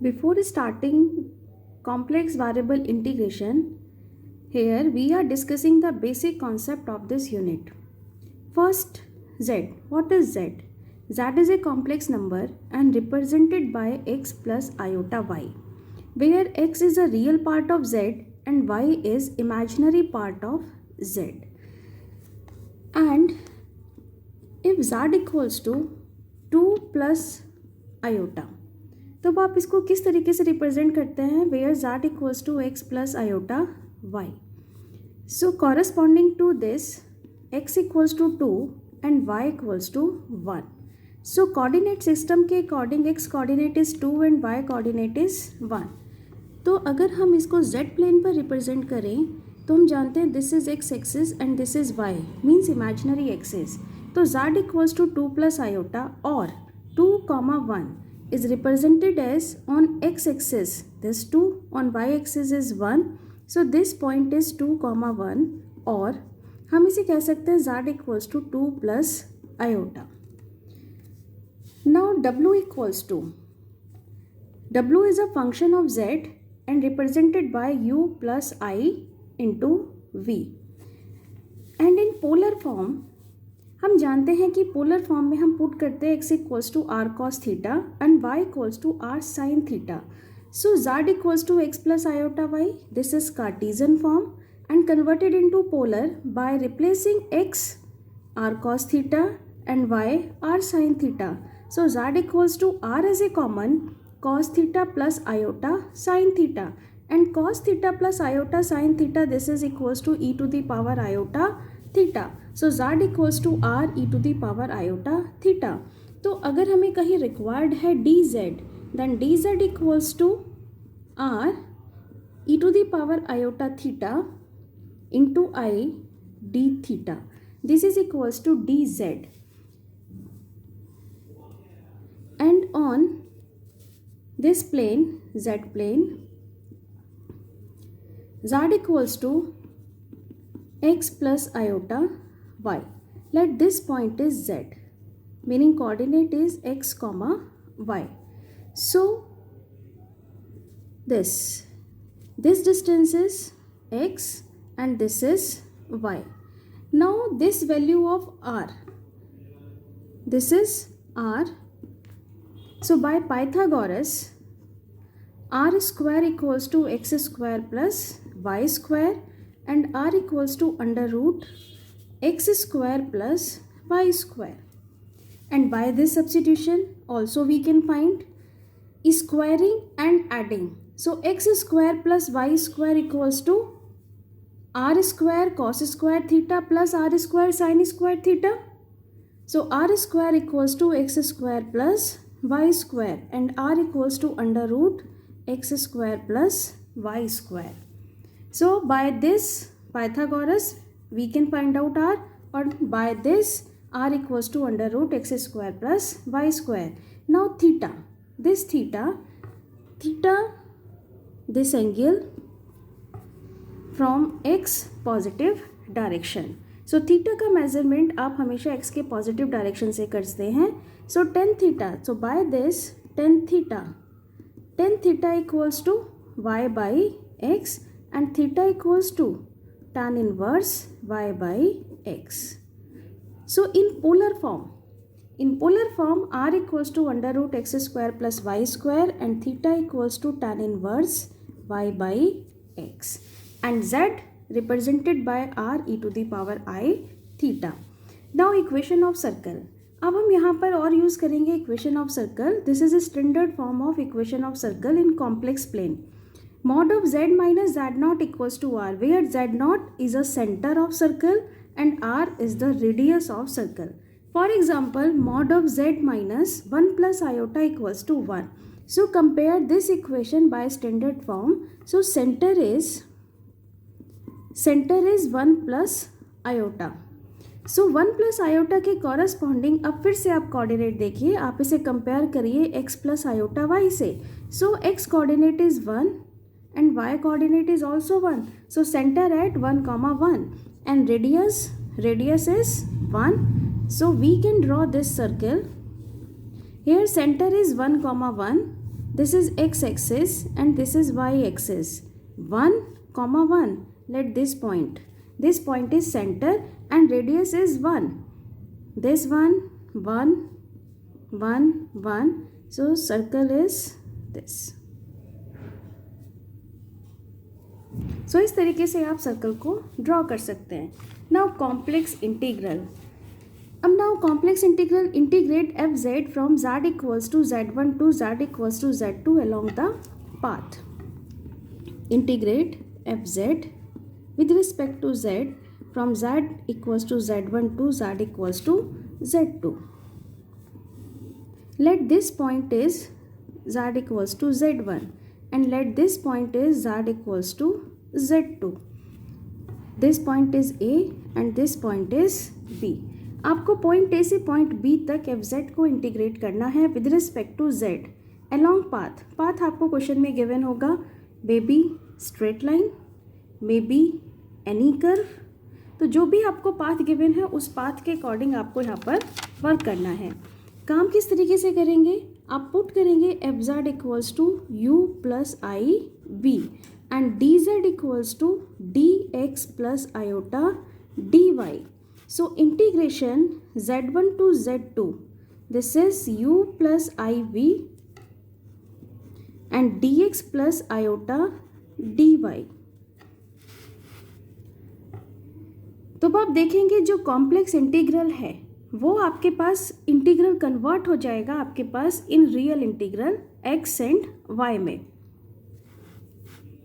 Before starting complex variable integration, here we are discussing the basic concept of this unit. First, z. What is z? Z is a complex number and represented by x plus iota y, where x is a real part of z and y is imaginary part of z. And if z equals to 2 plus iota, तो अब आप इसको किस तरीके से represent करते हैं? Where z equals to x plus iota y. So corresponding to this x equals to 2 and y equals to 1. So coordinate system के according x coordinate is 2 and y coordinate is 1. तो अगर हम इसको z plane पर represent करें तो हम जानते हैं this is x axis and this is y, means imaginary axis. तो z equals to 2 plus iota और 2, 1 is represented as on x-axis this 2, on y-axis is 1, so this point is 2, 1 और हम इसे कह सकते हैं z equals to 2 plus iota. Now w equals to, w is a function of z and represented by u plus I into v, and in polar form हम जानते हैं कि पोलर फॉर्म में हम पुट करते हैं x equals to r cos theta and y equals to r sine theta. So z equals to x plus iota y. This is Cartesian form and converted into polar by replacing x r cos theta and y r sine theta. So z equals to r as a common cos theta plus iota sine theta, and cos theta plus iota sine theta this is equals to e to the power iota theta. So z equals to r e to the power iota theta. तो अगर हमें कहीं required है dz, then dz equals to r e to the power iota theta into i d theta. This is equals to dz, and on this plane z plane z equals to x plus iota y. Let this point is z, meaning coordinate is x comma y. So this distance is x and this is y. Now this value of r, this is r. So by Pythagoras, r square equals to x square plus y square and r equals to under root x square plus y square. And by this substitution also we can find squaring and adding. So x square plus y square equals to r square cos square theta plus r square sin square theta. So r square equals to x square plus y square and r equals to under root x square plus y square. So by this Pythagoras we can find out r, or by this r equals to under root x square plus y square. Now theta, this theta, this angle from x positive direction. So theta का measurement आप हमेशा x के positive direction से करते हैं. So tan theta, so by this tan theta equals to y by x and theta equals to tan inverse y by x. So in polar form r equals to under root x square plus y square and theta equals to tan inverse y by x, and z represented by r e to the power I theta. Now equation of circle. अब हम यहाँ पर और use करेंगे equation of circle. This is a standard form of equation of circle in complex plane. Mod of z minus z naught equals to r, where z naught is a center of circle and r is the radius of circle. For example, mod of z minus 1 plus iota equals to 1. So compare this equation by standard form. So center is 1 plus iota. So 1 plus iota के corresponding अब फिर से आप coordinate देखिए, आप इसे compare करिए x plus iota y से. So x coordinate is 1 and y coordinate is also 1. So center at 1, 1 and radius is 1. So we can draw this circle. Here center is 1, 1 This is x axis and this is y axis. 1, 1. Let this point. This point is center and radius is 1. This 1, 1, 1, 1. So circle is this. So इस तरीके से आप circle को draw कर सकते हैं. Now complex integral. अब now complex integral integrate F Z from Z equals to z1 to z equals to z2 along the path. Integrate F Z with respect to z from z equals to z1 to z equals to z2. Let this point is z equals to z1 and let this point is z equals to z2. This point is a and this point is b. आपको point A से point B तक f z को integrate करना है with respect to z along path. Path आपको question में given होगा may be straight line, may be any curve. तो जो भी आपको पाथ गिवन है उस पाथ के अकॉर्डिंग आपको यहाँ पर वर्क करना है. काम किस तरीके से करेंगे? आप पुट करेंगे f z equals to u plus i v and d z equals to d x plus iota d y. So integration z1 to z2, this is u plus iv and dx plus iota dy. तो अब आप देखेंगे जो complex integral है वो आपके पास integral convert हो जाएगा आपके पास in real integral x and y में.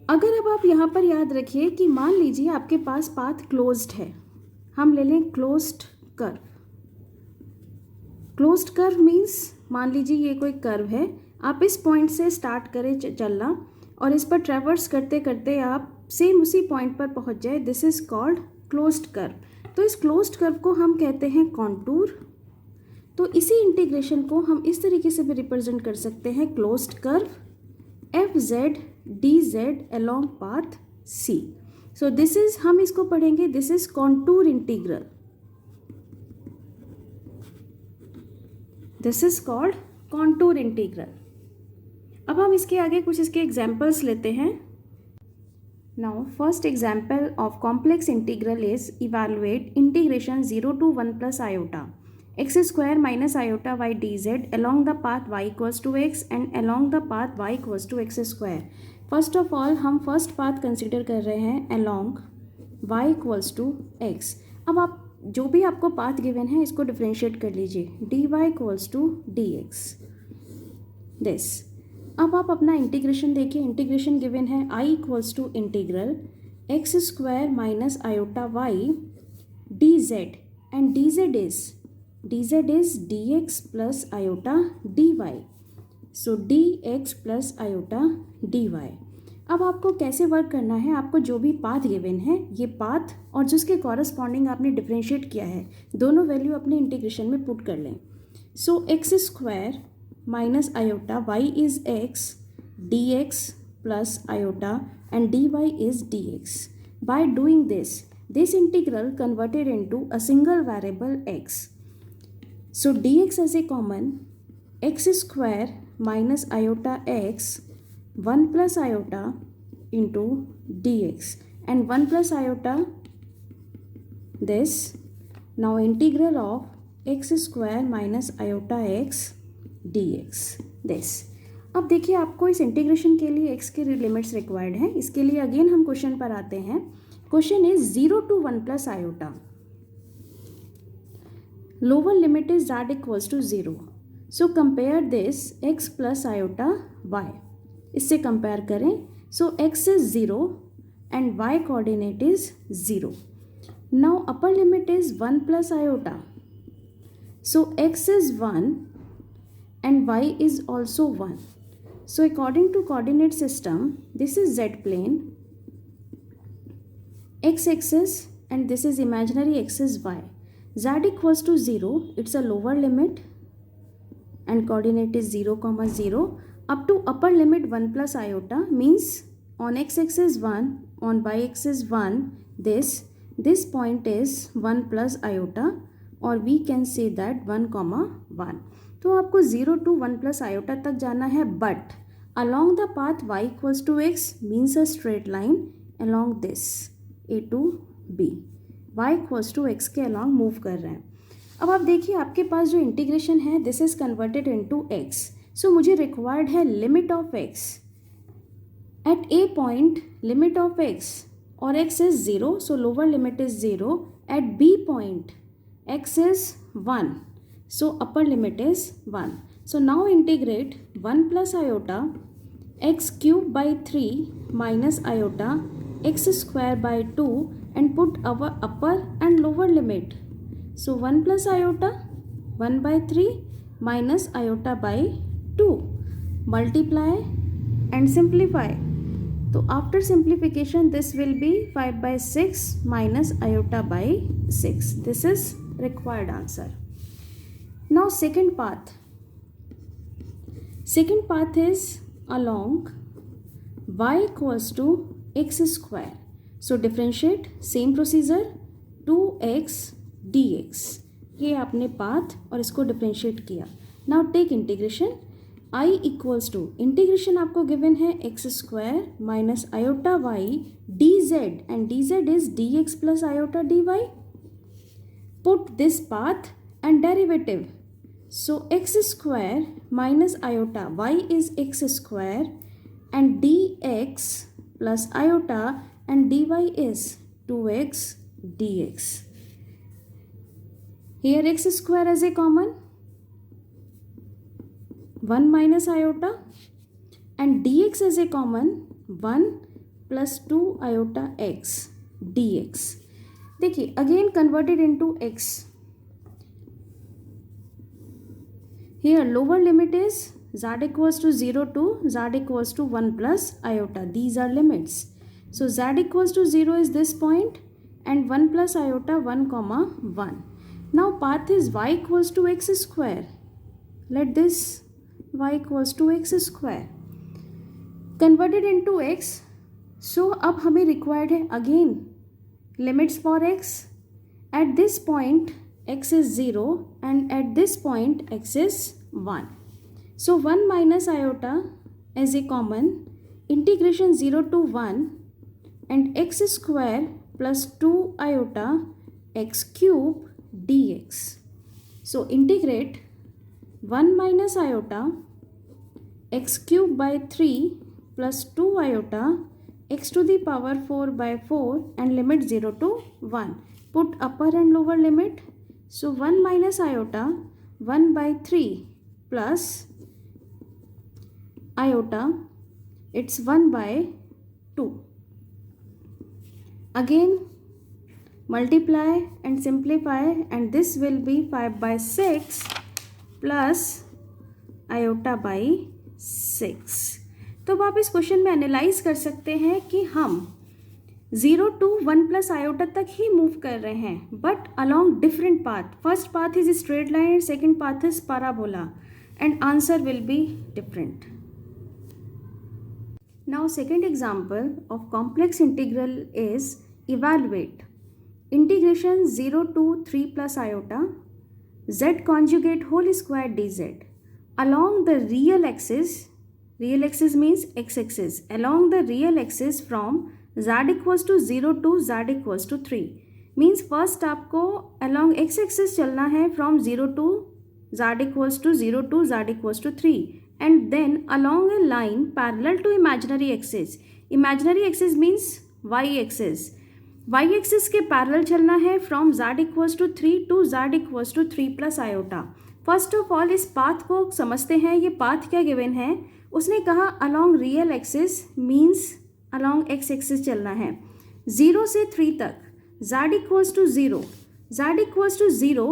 अगर अब आप यहाँ पर याद रखिए कि मान लीजिए आपके पास पाथ क्लोज्ड है. हम ले लें closed curve. Closed curve means मान लीजिए ये कोई कर्व है, आप इस पॉइंट से स्टार्ट करें चलना और इस पर ट्रैवर्स करते करते आप सेम उसी पॉइंट पर पहुंच जाए. This is called closed curve. तो इस क्लोज्ड कर्व को हम कहते हैं कॉन्टूर. तो इसी इंटीग्रेशन को हम इस तरीके से भी रिप्रेजेंट कर सकते हैं closed curve f z d z along path C. So this is, हम इसको पढ़ेंगे, this is contour integral. This is called contour integral. अब हम इसके आगे कुछ इसके एग्जाम्पल्स लेते हैं. Now first example of complex integral is evaluate integration 0 to 1 plus iota x square minus iota y dz along the path y equals to x and along the path y equals to x square. First of all हम first path consider कर रहे हैं along y equals to x. अब आप जो भी आपको path given है इसको डिफ्रेंशिएट कर लीजिए. dy equals to dx this. अब आप अपना इंटीग्रेशन देखिए. इंटीग्रेशन गिवन है i equals to integral x square minus iota y dz and dz is dx plus iota dy. So dx plus iota dy. अब आपको कैसे वर्क करना है? आपको जो भी पाथ गिवन है ये पाथ और जिसके कॉरस्पॉन्डिंग आपने डिफ्रेंशिएट किया है दोनों वैल्यू अपने इंटीग्रेशन में पुट कर लें. So x square minus iota Y is X D x plus iota and D Y is D X. By doing this integral converted into a single variable X. So D X as a common X square minus iota x 1 plus iota into dx and 1 plus iota this. Now integral of x square minus iota x dx this. अब देखिए आपको इस integration के लिए x के limits required हैं. इसके लिए अगेन हम क्वेश्चन पर आते हैं. Question is 0 to 1 plus iota. Lower limit is z equals to 0. So compare this x plus iota y. इससे कंपेयर करें. So x is 0 and y coordinate is 0. Now upper limit is 1 plus iota. So x is 1 and y is also 1. So according to coordinate system this is z plane, x axis and this is imaginary axis y. z equals to 0, it's a lower limit and coordinate is 0, 0 up to upper limit 1 plus iota means on x axis 1, on y axis 1, this point is 1 plus iota or we can say that 1, 1. तो आपको 0 to 1 plus iota तक जाना है. But along the path y equals to x means a straight line along this a to b, y equals to x के along move कर रहा है. अब आप देखिए आपके पास जो इंटीग्रेशन है this is converted into x. सो मुझे रिक्वायर्ड है limit of x at a point, limit of x or x is 0, so lower limit is 0. At b point x is 1, so upper limit is 1. So now integrate 1 plus iota x cube by 3 minus iota x square by 2 and put our upper and lower limit. So 1 plus iota 1 by 3 minus iota by 2. Multiply and simplify. तो after simplification this will be 5 by 6 minus iota by 6. This is required answer. Now second path. Second path is along y equals to x square. So differentiate, same procedure, 2x dx. ये आपने path और इसको differentiate किया. Now take integration. I equals to integration आपको given है x square minus iota y d z and d z is D x plus iota d y. Put this path and derivative. So x square minus iota Y is x square and d x plus iota and D Y is 2x dx. Here x square as a common, 1 minus iota and dx as a common 1 plus 2 iota x dx. देखिए again converted into x. Here lower limit is z equals to 0 to z equals to 1 plus iota. These are limits. So z equals to 0 is this point and 1 plus iota 1 comma 1. Now path is y equals to x square. Let this y equals to x square converted into x. So अब हमें required है again limits for x. At this point x is 0 and at this point x is 1. So 1 minus iota as a common, integration 0 to 1 and x square plus 2 iota x cube dx. So integrate 1 minus iota x cube by 3 plus 2 iota x to the power 4 by 4 and limit 0 to 1. Put upper and lower limit. So 1 minus iota 1 by 3 plus iota it's 1 by 2. Again multiply and simplify and this will be 5 by 6 plus iota by 6. तो अब आप इस question में analyse कर सकते हैं कि हम 0 to 1 प्लस आयोटा तक ही मूव कर रहे हैं but along different path. First path is straight line and second path is parabola and answer will be different. Now second example of complex integral is evaluate integration 0 to 3 plus iota z conjugate whole square dz along the real axis means x-axis, along the real axis from z equals to 0 to z equals to 3 means first आपको along x-axis चलना है from 0 to z equals to 0 to z equals to 3 and then along a line parallel to imaginary axis. Imaginary axis means y-axis. y axis के parallel चलना है from z equals to 3 to z equals to 3 plus iota. First of all इस path को समझते हैं. ये path क्या given है, उसने कहा along real axis means along x axis चलना है 0 से 3 तक z equals to 0 z equals to 0.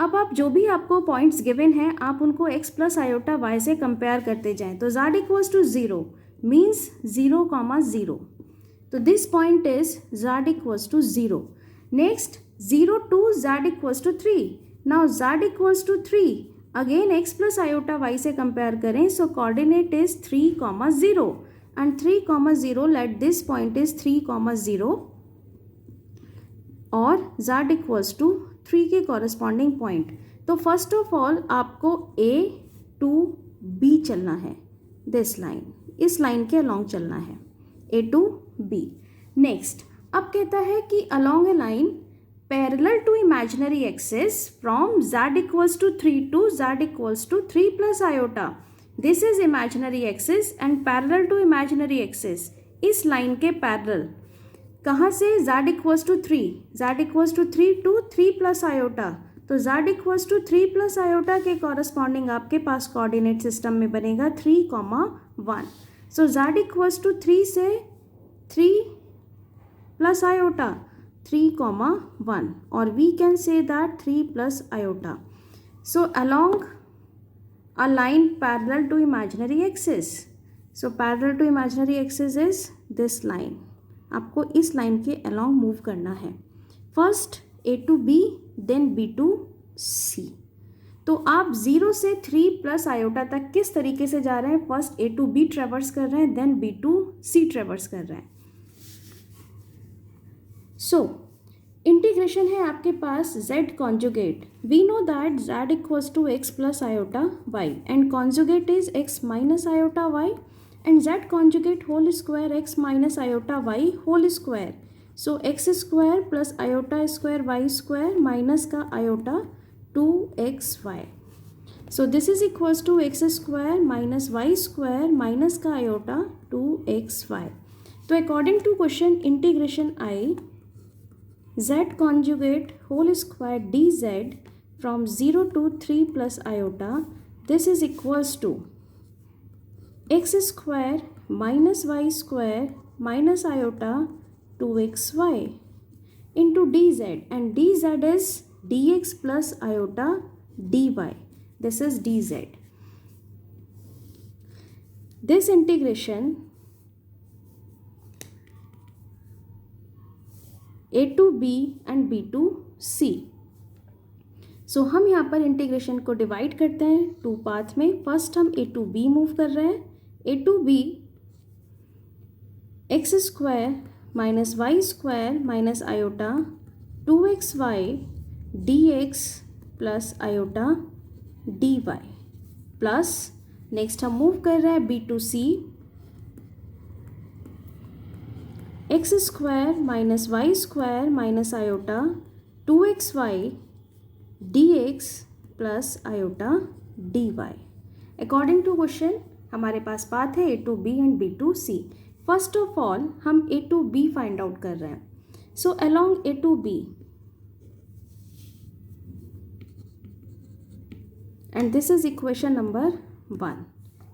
अब आप जो भी आपको पॉइंट्स गिवन हैं आप उनको x प्लस आयोटा y से कंपेयर करते जाएं. तो z equals to 0 means 0,0. So this point is z equals to 0. Next 0 to z equals to 3. Now z equals to 3. Again x plus iota y से compare करें. So coordinate is 3,0 and 3,0 let this point is 3,0 और z equals to 3 के corresponding point. तो first of all आपको A to B चलना है. This line इस line के अलॉन्ग चलना है, ए टू बी। नेक्स्ट अब कहता है कि along a line parallel to imaginary axis from z equals to 3 to z equals to 3 plus iota. This is imaginary axis and parallel to imaginary axis, इस line के parallel कहाँ से, z equals to 3, z equals to 3 to 3 plus iota. तो z equals to 3 plus iota के corresponding आपके पास coordinate system में बनेगा 3,1। सो z इक्वल्स टू 3 से 3 प्लस आयोटा 3,1 और we can say that 3 plus iota. So along a line parallel to imaginary axis. So parallel to imaginary axis is this line. आपको इस line के along move करना है, first A to B then B to C। तो आप 0 से 3 plus iota तक किस तरीके से जा रहे हैं, first A to B traverse कर रहे हैं, then B to C traverse कर रहे हैं। सो इंटीग्रेशन है आपके पास z conjugate, we know that z equals to x plus iota y and conjugate is x minus iota y and z conjugate whole square x minus iota y whole square. So x square plus iota square y square minus का iota 2xy। So this is equals to x square minus y square minus का iota 2xy। तो according to question integration I z conjugate whole square dz from 0 to 3 plus iota, this is equals to x square minus y square minus iota 2xy into dz, and dz is dx plus iota dy. This is dz. This integration A to B and B to C. So हम यहाँ पर integration को divide करते हैं two path में। First हम A to B move कर रहे हैं, A to B x square minus Y square minus iota 2xy dx plus iota dy plus next हम मूव कर रहे हैं B to C x square minus Y square minus iota 2xy dx plus iota dy। According to question हमारे पास path है A to B and B to C। First of all हम A to B find out कर रहे हैं। सो along A to B and this is equation number 1।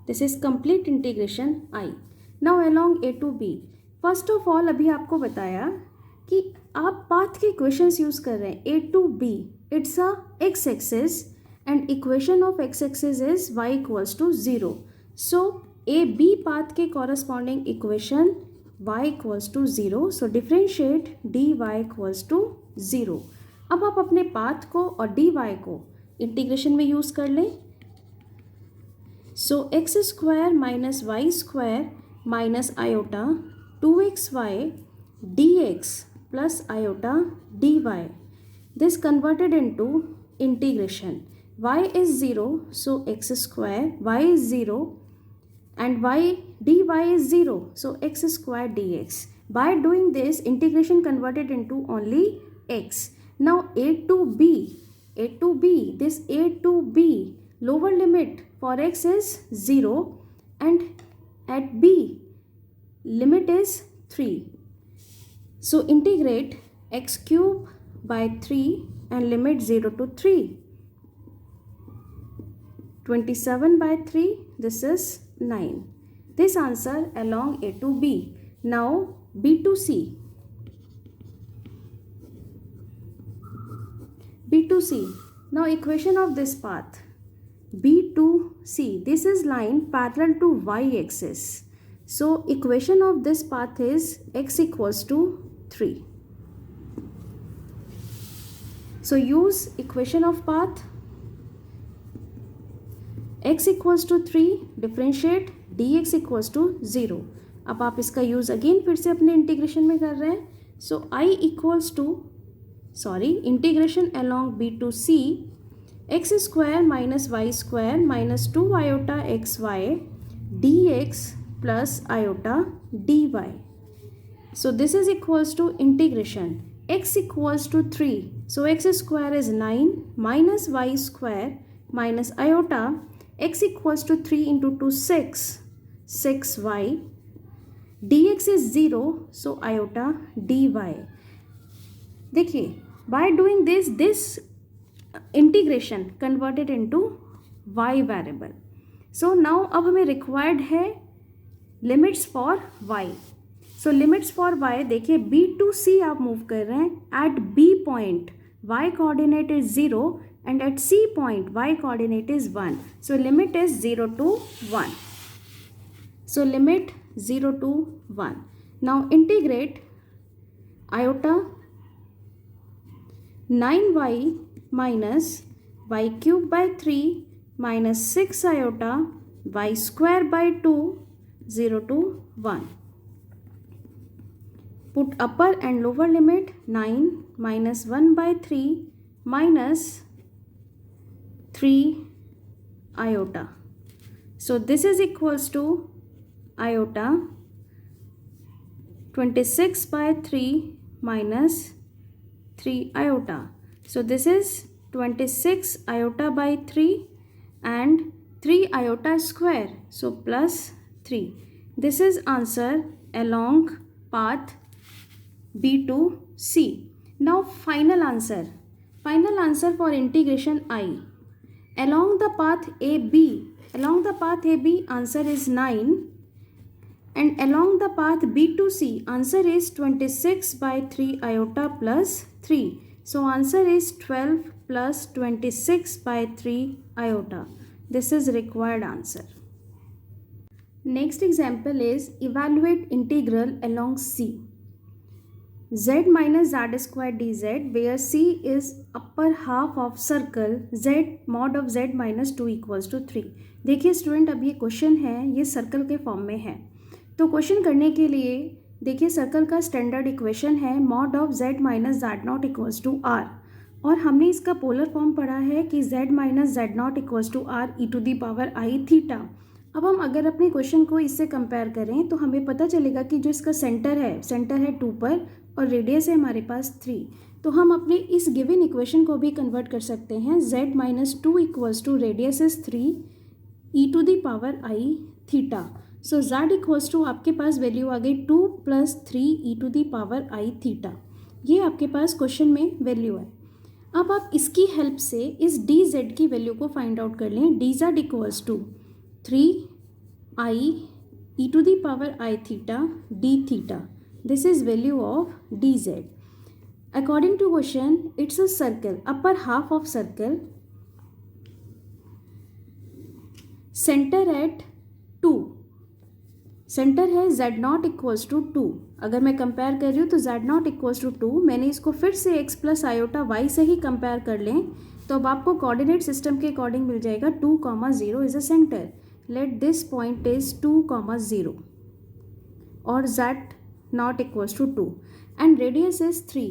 This is complete integration I। Now along A to B, first of all अभी आपको बताया कि आप path के इक्वेशंस यूज कर रहे हैं। A to B it's a x axis and equation of x axis is y equals to 0। So A B path के corresponding equation y equals to 0। So differentiate dy equals to 0। अब आप अपने path को और dy को integration में use कर लें। So x square minus Y square minus iota 2xy dx plus iota dy. This converted into integration. Y is 0, so x square, y is 0 and y dy is 0, so x square dx. By doing this, integration converted into only x. Now a to b, this a to b lower limit for x is 0 and at b limit is 3. So integrate x cube by 3 and limit 0 to 3. 27 by 3, this is 9. This answer along A to B. Now B to C. B to C. Now equation of this path. B to C. This is line parallel to y axis. So equation of this path is x equals to 3. So use equation of path x equals to 3, differentiate dx equals to 0. अब आप इसका use again फिर से अपने integration में कर रहे हैं। So I equals to integration along B to C x square minus Y square minus 2 iota xy dx plus iota dy. So this is equals to integration x equals to 3. So x square is 9 minus y square minus iota x equals to 3 into 2 6y dx is 0. So iota dy. देखिए by doing this integration converted into y variable. So now अब हमें required है limits for y. So limits for y देखिए b to c आप move कर रहे हैं. At b point y coordinate is 0 and at c point y coordinate is 1. So limit is 0 to 1. So limit 0 to 1. Now integrate iota 9y minus y cube by 3 minus 6 iota y square by 2 0 to 1. Put upper and lower limit 9 minus 1 by 3 minus 3 iota. So this is equals to iota 26 by 3 minus 3 iota. So this is 26 iota by 3 and 3 iota square. So plus 3. This is answer along path B to C. Now final answer. Final answer for integration I. Along the path AB. Along the path AB answer is 9. And along the path B to C answer is 26 by 3 iota plus 3. So answer is 12 plus 26 by 3 iota. This is required answer. Next example is evaluate integral along C. Z minus z square dz where C is upper half of circle z mod of z minus 2 equals to 3. देखिए student अब ये question है, ये circle के form में है. तो question करने के लिए देखिए सर्कल का स्टैंडर्ड इक्वेशन है mod of z minus z naught equals to r और हमने इसका पोलर फॉर्म पढ़ा है कि z minus z naught equals to r e to the power i theta. अब हम अगर अपने क्वेश्चन को इससे कंपेयर करें तो हमें पता चलेगा कि जो इसका सेंटर है 2 पर और रेडियस है हमारे पास 3. तो हम अपने इस गिवन इक्वेशन को भी कन्वर्ट कर सकते हैं. z minus 2 equals to radius is 3 e to the power i theta. So z equals to आपके पास वैल्यू आ गई 2 plus 3 e to the power i theta. ये आपके पास क्वेश्चन में वैल्यू है. अब आप इसकी हेल्प से इस dz की वैल्यू को फाइंड आउट कर लें. dz equals to 3i e to the power i theta d theta. This is value of dz. According to question, it's a circle, upper half of circle, center at 2. Centre है z not equals to 2. अगर मैं compare कर रही हूँ तो z not equals to 2. मैंने इसको फिर से x प्लस आयोटा y से ही कंपेयर कर लें तो अब आपको कोऑर्डिनेट सिस्टम के अकॉर्डिंग मिल जाएगा 2,0 is a centre. Let this point is 2,0 और z not equals to 2 and radius is 3.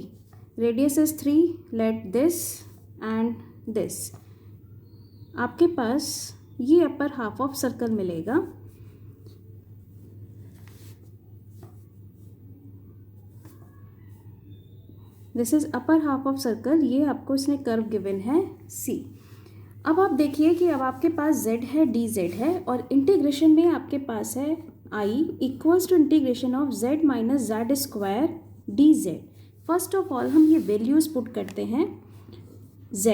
Radius is 3. Let this and this. आपके पास ये अपर हाफ ऑफ सर्कल मिलेगा. This is upper half of circle. ये आपको इसने curve given है C. अब आप देखिए कि अब आपके पास z है dz है और इंटीग्रेशन में आपके पास है I equals to integration of z minus z square d z. First of all हम ये वैल्यूज पुट करते हैं. z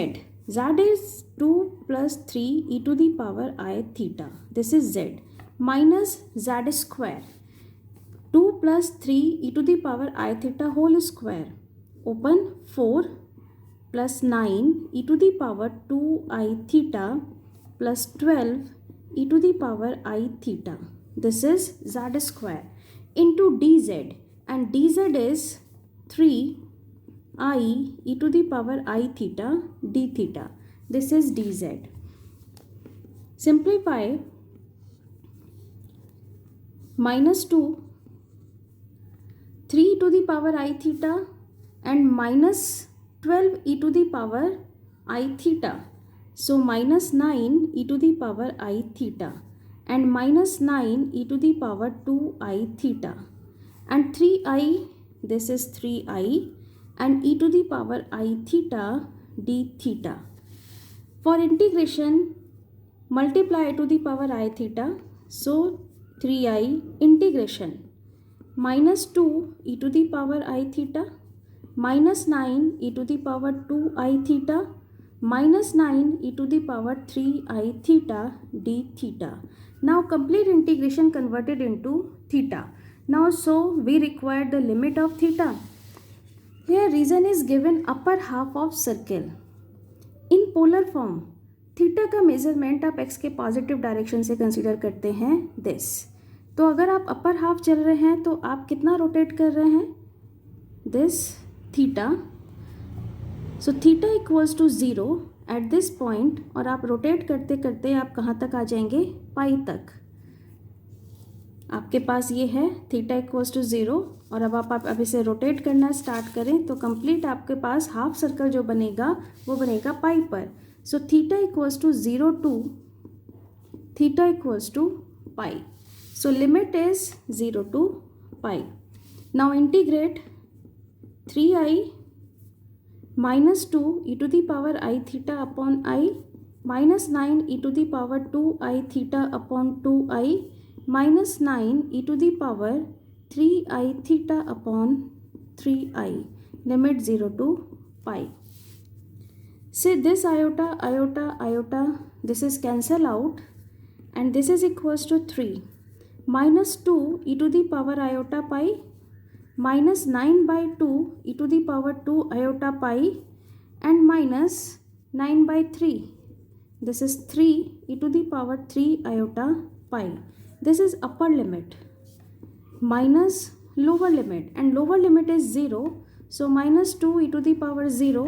is 2 plus 3 e to the power i theta. This is z minus z square 2 plus 3 e to the power i theta whole square open 4 plus 9 e to the power 2i theta plus 12 e to the power i theta. This is z square into dz and dz is 3i e to the power I theta d theta. This is dz. Simplify minus 2 3 to the power I theta and minus 12 e to the power I theta. So minus 9 e to the power I theta. and minus 9 e to the power 2I theta, and 3I, this is 3I, and e to the power I theta d theta. For integration, multiply to the power I theta, so 3I integration minus 2 e to the power I theta minus 9 e to the power 2I theta minus 9 e to the power 3I theta d theta. Now complete integration converted into theta. Now so we require the limit of theta. Here reason is given upper half of circle. In polar form, theta का measurement आप x के positive direction से consider करते हैं this. तो अगर आप upper half चल रहे हैं तो आप कितना रोटेट कर रहे हैं, this theta. So theta equals to 0 at this point, और आप रोटेट करते करते आप कहाँ तक आ जाएंगे, पाई तक. आपके पास ये है थीटा इक्वल्स टू 0, और अब इसे रोटेट करना स्टार्ट करें तो कंप्लीट आपके पास हाफ सर्कल जो बनेगा वो बनेगा पाई पर. So theta equals to 0 to theta equals to pi. So limit is 0 to pi. Now integrate 3i minus 2 e to the power I theta upon I minus 9 e to the power 2I theta upon 2I minus 9 e to the power 3I theta upon 3I. Limit 0 to pi. Say this iota, iota, iota, this is cancel out, and this is equals to 3 minus 2 e to the power iota pi minus 9 by 2 e to the power 2 iota pi and minus 9 by 3. This is 3 e to the power 3 iota pi. This is upper limit minus lower limit, and lower limit is 0. So minus 2 e to the power 0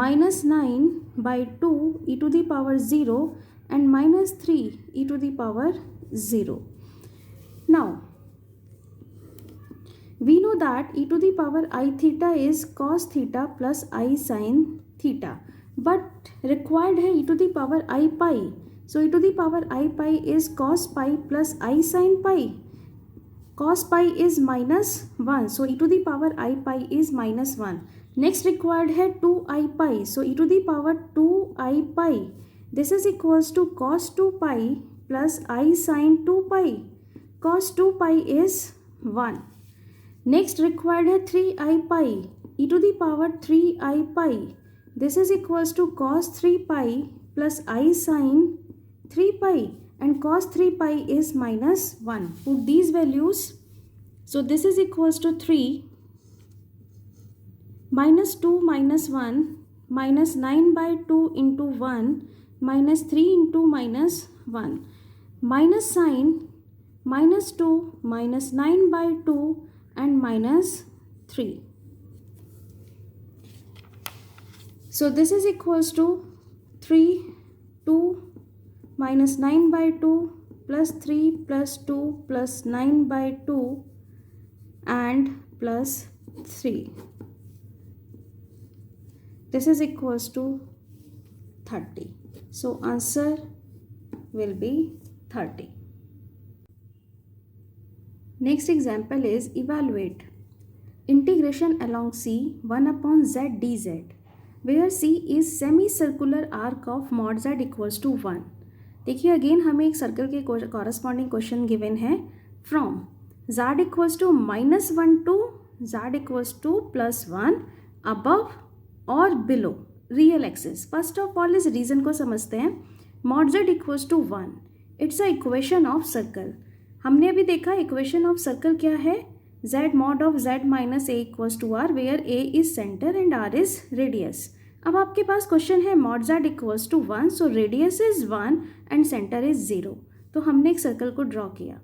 minus 9 by 2 e to the power 0 and minus 3 e to the power 0. Now we know that e to the power I theta is cos theta plus I sin theta, but required है e to the power I pi. So e to the power I pi is cos pi plus I sin pi. Cos pi is minus 1, so e to the power I pi is minus 1. Next required है 2I pi, so e to the power 2I pi. This is equals to cos 2 pi plus I sin 2 pi. Cos 2 pi is 1. Next required है 3I pi, e to the power 3I pi. This is equals to cos 3 pi plus I sin 3 pi, and cos 3 pi is minus 1. Put these values. So this is equals to 3 minus 2 minus 1 minus 9 by 2 into 1 minus 3 into minus 1 minus sin minus 2 minus 9 by 2 and minus 3. So this is equals to 3 2 minus 9 by 2 plus 3 plus 2 plus 9 by 2 and plus 3. This is equals to 30. So answer will be 30. Next example is evaluate integration along C 1 upon z dz, where C is semicircular arc of mod z equals to 1. देखिए again हमें एक circle के corresponding question given है from z equals to -1 to z equals to +1 above और below real axis. First of all इस region को समझते हैं. mod z equals to 1, it's a equation of circle. हमने अभी देखा इक्वेशन ऑफ सर्कल क्या है, z mod of z minus a equals to r, where a is center and r is radius. अब आपके पास क्वेश्चन है mod z equals to 1, so radius is 1 and center is 0. तो हमने एक circle को draw किया.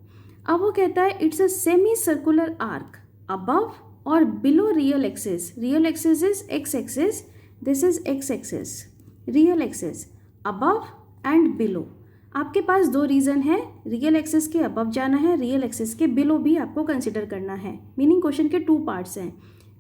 अब वो कहता है it's a semi circular arc above और below real axis. Real axis is x axis, this is x axis, real axis above and below. आपके पास दो रीज़न है, रियल एक्सिस के अबव जाना है, रियल एक्सिस के बिलो भी आपको कंसिडर करना है. मीनिंग क्वेश्चन के 2 पार्ट्स हैं,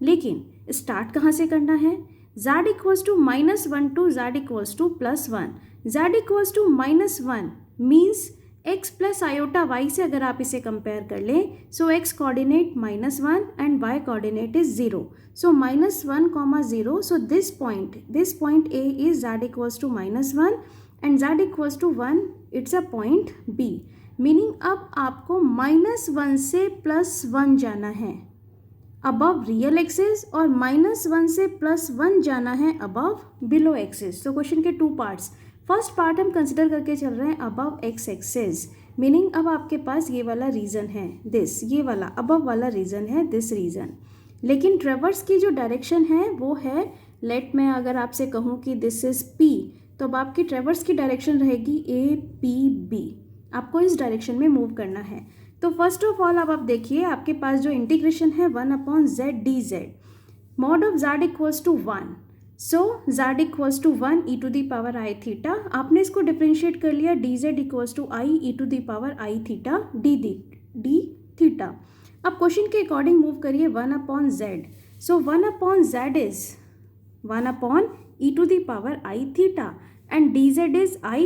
लेकिन स्टार्ट कहाँ से करना है. z equals to -1 to z equals to +1. z equals to -1 means x plus iota y से अगर आप इसे कंपेयर कर लें, सो x coordinate -1 and y coordinate is 0. So -1, 0. So this point A is z equals to -1 and z equals to 1. It's a point B. Meaning अब आपको -1 से +1 जाना है अबव रियल एक्सिस और -1 से +1 जाना है अबव बिलो एक्सिस. तो क्वेश्चन के 2 पार्ट्स. फर्स्ट पार्ट हम कंसिडर करके चल रहे हैं अबव एक्स एक्सिस. मीनिंग अब आपके पास ये वाला रीजन है, दिस, ये वाला अबव वाला रीजन है, दिस रीजन. लेकिन ट्रेवर्स की जो डायरेक्शन है वो है, लेट मैं अगर आपसे कहूँ कि दिस इज P, तो अब आपकी ट्रेवर्स की डायरेक्शन रहेगी APB. आपको इस डायरेक्शन में मूव करना है. तो फर्स्ट ऑफ ऑल अब आप देखिए, आपके पास जो इंटीग्रेशन है 1/z dz, mod of z equals to 1. So z equals to 1 e to the power i theta. आपने इसको डिफ्रेंशिएट कर लिया, dz equals to i e to the power i theta d theta. अब question के according move करिए 1/z. So 1/z is 1/e to the power i theta and dz is i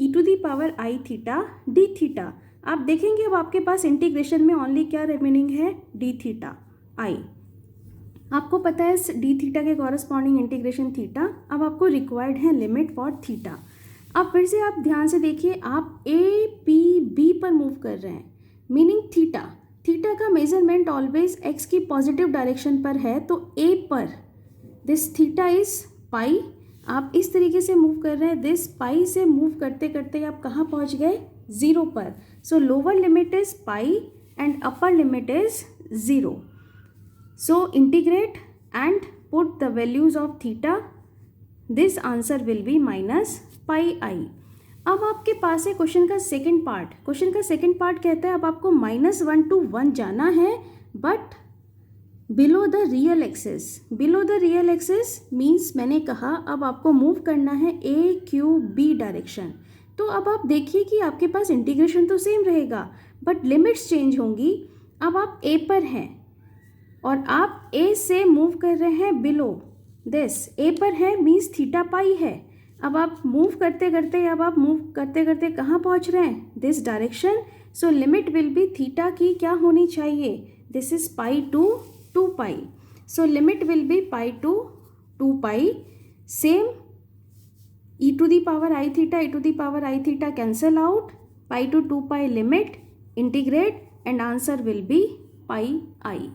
e to the power i theta d theta. आप देखेंगे अब आपके पास integration में only क्या remaining है, डी थीटा आई. आपको पता है डी थीटा के कॉरस्पॉन्डिंग इंटीग्रेशन थीटा. अब आपको रिक्वायर्ड है लिमिट फॉर थीटा. अब फिर से आप ध्यान से देखिए, आप APB पर मूव कर रहे हैं, मीनिंग थीटा का मेजरमेंट ऑलवेज एक्स की पॉजिटिव डायरेक्शन पर है. तो A पर दिस थीटा इज पाई. आप इस तरीके से मूव कर रहे हैं, दिस पाई से मूव करते करते आप कहाँ पहुँच गए, 0 पर. सो lower limit is pi and upper limit is 0. So integrate and put the values of theta. This answer will be -pi. अब आपके पास है क्वेश्चन का सेकंड पार्ट. क्वेश्चन का सेकंड पार्ट कहता है अब आपको -1 to 1 जाना है, but below the real axis. Below the real axis means मैंने कहा अब आपको मूव करना है AQB डायरेक्शन. तो अब आप देखिए कि आपके पास इंटीग्रेशन तो सेम रहेगा बट लिमिट्स चेंज होंगी. अब आप A पर हैं और आप A से मूव कर रहे हैं बिलो दिस. A पर है मीन्स थीटा पाई है. अब आप मूव करते करते कहाँ पहुँच रहे हैं, this direction. So limit will be theta की क्या होनी चाहिए, this is pi to 2 pi. So limit will be pi to 2 pi. Same e to the power i theta cancel out, pi to 2 pi limit, integrate and answer will be pi I.